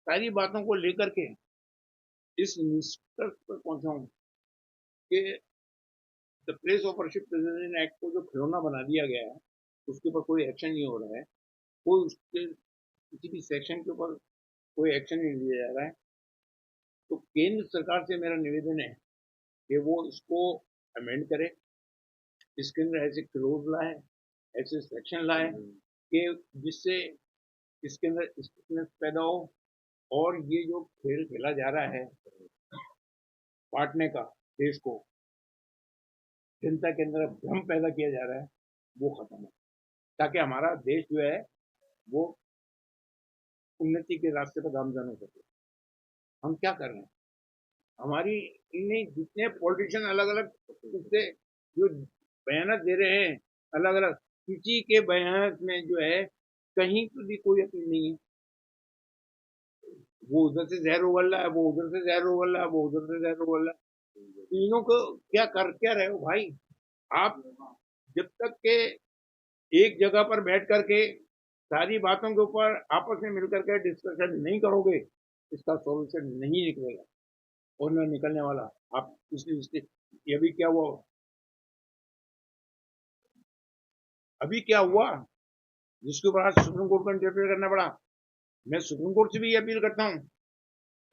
सारी बातों को लेकर के इस निष्कर्ष पर पहुंचा हूं कि the place of worship president act को जो खिलौना बना दिया गया है, उसके ऊपर कोई एक्शन नहीं हो रहा है। कोई उसके किसी भी सेक्शन के ऊपर कोई एक्शन नहीं लिया जा रहा है। तो केंद्र सरकार से मेरा निवेदन है कि वो इसको अमेंड करे, इसके अंदर ऐसे क्लोज लाए, ऐसे सेक्शन लाए कि जिससे इसके अंदर स्टिफनेस पैदा हो। और ये जो खेल खेला जा रहा है बांटने का देश को, जनता के अंदर भ्रम पैदा किया जा रहा है, वो खत्म हो, ताकि हमारा देश जो है वो उन्नति के रास्ते पर गामजन हो सके। हम क्या कर रहे हैं? हमारी इन्हें जितने पॉलिटिशियन अलग अलग से जो बयान दे रहे हैं, अलग अलग, किसी के बयान में जो है कहीं पर भी कोई अपील नहीं है। वो उधर से जहर उगल रहा है, वो उधर से जहर उगल रहा है, वो उधर से जहर उगल रहा है। तीनों को क्या रहे हो भाई आप? जब तक के एक जगह पर बैठ करके सारी बातों के ऊपर आपस में मिलकर के डिस्कशन नहीं करोगे, इसका सॉल्यूशन नहीं निकलेगा और न निकलने वाला। आप इसलिए ये भी क्या हुआ, अभी क्या हुआ जिसके ऊपर आज सुप्रीम कोर्ट को इंटरफेयर करना पड़ा। मैं सुप्रीम कोर्ट से भी ये अपील करता हूं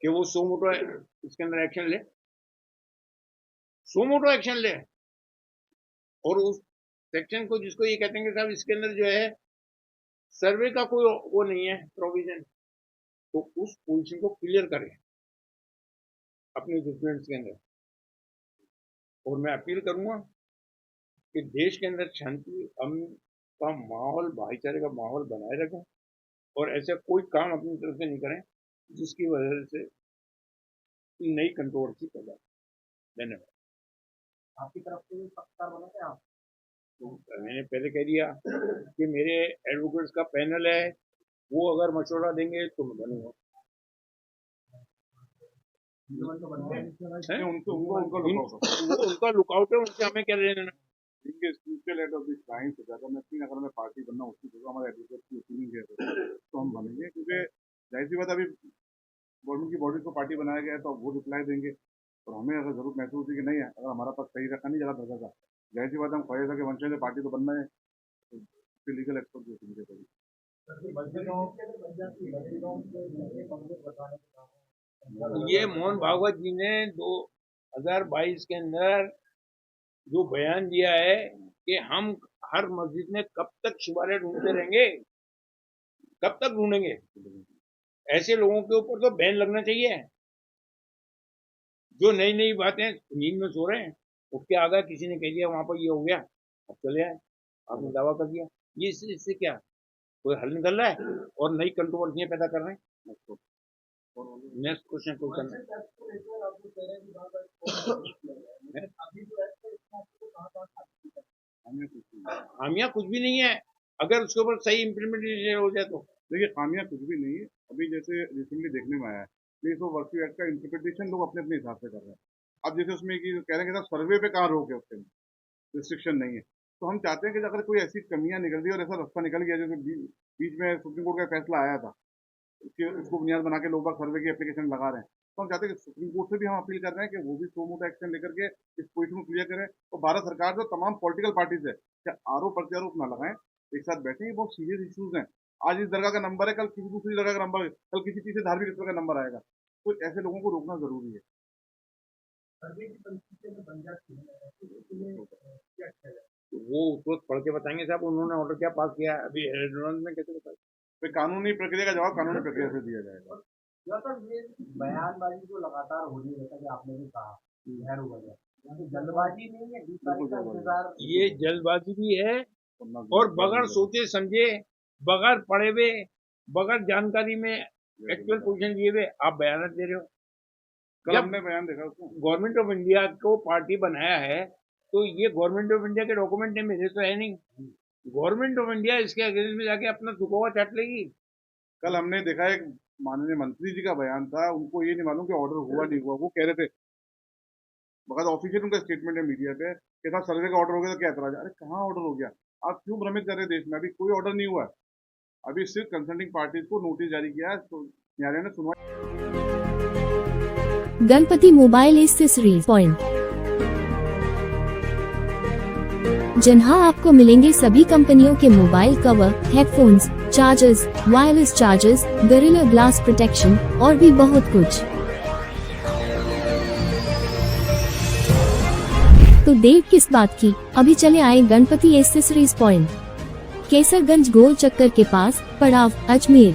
कि वो सो मोटो इसके अंदर एक्शन ले, सो मोटो एक्शन ले। और उस सेक्शन को जिसको ये कहते हैं कि साहब इसके अंदर जो है सर्वे का कोई वो नहीं है प्रोविजन, तो उस पोजीशन को क्लियर करें अपने डॉक्यूमेंट्स के अंदर। और मैं अपील करूंगा कि देश के अंदर शांति अमन का माहौल, भाईचारे का माहौल बनाए रखें और ऐसा कोई काम अपनी तरफ से नहीं करें जिसकी वजह से नई कंट्रोवर्सी पैदा। धन्यवाद। आपकी तरफ से पत्रकार बना क्या आप? तो मैंने पहले कह दिया कि मेरे एडवोकेट्स का पैनल है, वो अगर मशवरा देंगे तो मैं बनूंगा। उनका लुकआउट है, उनसे हमें क्या लेना। Special head of this crime से ज्यादा मैं अपनी अगर मैं पार्टी बनना उसकी जगह हमारे एडवोकेट की ओपिनियन है तो हम बनेंगे, क्योंकि जाहिर सी बात अभी गवर्नमेंट की बॉडी को पार्टी बनाया गया है तो वो रिप्लाई देंगे। और हमें अगर जरूरत महसूस हुई कि नहीं है, अगर हमारा पक्ष सही रखा नहीं जगह धरता था, जाहिर सी बात हम ख्वाहिश है कि वंशज पार्टी तो बनना है, तो लीगल एक्सपर्ट की ओपिनियन करेगी। ये मोहन भागवत जी ने 2022 के अंदर जो बयान दिया है कि हम हर मस्जिद में कब तक शिवालय ढूंढते रहेंगे, कब तक ढूंढेंगे? ऐसे लोगों के ऊपर तो बैन लगना चाहिए। जो नई नई बातें नींद में सो रहे हैं, उठ के आ गया, किसी ने कह दिया वहां पर ये हो गया, अब चले आए, आपने दावा कर दिया। ये इससे क्या कोई हल निकल रहा है और नई कंट्रोवर्सियां पैदा कर रहे हैं। नेक्स्ट क्वेश्चन कोई करना खामियां कुछ भी नहीं है अगर उसके ऊपर सही इम्प्लीमेंटेशन हो जाए तो। देखिए खामियां कुछ भी नहीं है। अभी जैसे रिसेंटली देखने में आया है प्लेस ऑफ वर्शिप एक्ट का इंटरप्रिटेशन लोग अपने अपने हिसाब से कर रहे हैं। अब जैसे उसमें कह रहे हैं कि सर्वे पे कहाँ रोक है, उसके रिस्ट्रिक्शन नहीं है। तो हम चाहते हैं कि अगर कोई ऐसी कमियां निकल गई और ऐसा रास्ता निकल गया जैसे बीच में सुप्रीम कोर्ट का फैसला आया था, इसको बुनियाद बना के लोग बाग सर्वे की एप्लीकेशन लगा रहे हैं, तो हम चाहते हैं कि सुप्रीम कोर्ट से भी हम अपील कर रहे हैं कि वो भी सो मोटा एक्शन लेकर के इस पोजिशन को क्लियर करें। और भारत सरकार जो तमाम पॉलिटिकल पार्टीज है, क्या आरोप प्रत्यारोप ना लगाएं, एक साथ बैठे। ये बहुत सीरियस इश्यूज हैं। आज इस दरगाह का नंबर है, कल किसी दूसरी जगह का नंबर, कल किसी तीसरे धार्मिक स्थल का नंबर आएगा। तो ऐसे लोगों को रोकना जरूरी है। वो उसको पढ़ के बताएंगे साहब उन्होंने ऑर्डर क्या पास किया है, अभी एडवांस में कैसे बताएं? तो कानूनी प्रक्रिया का जवाब कानूनी प्रक्रिया से दिया जाएगा। ये बयानबाजी जो लगातार हो रही है, जैसा कि आपने भी कहा, खैर हुआ है, जल्दबाजी नहीं है, 20 तारीख का इंतजार। ये जल्दबाजी भी है और बगैर सोचे समझे, बगैर पढ़े हुए, बगैर जानकारी में एक्चुअल पोजीशन लिए हुए आप बयान दे रहे हो। कल हमने बयान देखा उसको, गवर्नमेंट ऑफ इंडिया को पार्टी बनाया है तो ये गवर्नमेंट ऑफ इंडिया के डॉक्यूमेंट है, मेरे तो है नहीं। गवर्नमेंट ऑफ इंडिया इसके अगेंस्ट में जाके अपना दुखोगा चाट लेगी। कल हमने देखा एक माननीय मंत्री जी का बयान था, उनको ये नहीं मालूम कि ऑर्डर हुआ नहीं हुआ। वो कह रहे थे, बगैर ऑफिशियल उनका स्टेटमेंट है मीडिया पे कि साहब सर्वे का ऑर्डर हो गया तो क्या एतराज। अरे कहाँ ऑर्डर हो गया? आप क्यों भ्रमित कर रहे हैं देश में? अभी कोई ऑर्डर नहीं हुआ है। अभी सिर्फ कंसल्टिंग पार्टीज को नोटिस जारी किया है, तो न्यायालय ने सुनवाई गणपति मोबाइल एक्सेसरीज पॉइंट, जहां आपको मिलेंगे सभी कंपनियों के mobile cover, headphones, chargers, wireless chargers, gorilla glass protection और भी बहुत कुछ। तो देर किस बात की, अभी चले आए गणपति एक्सेसरीज पॉइंट, केसरगंज गोल चक्कर के पास, पड़ाव, अजमेर।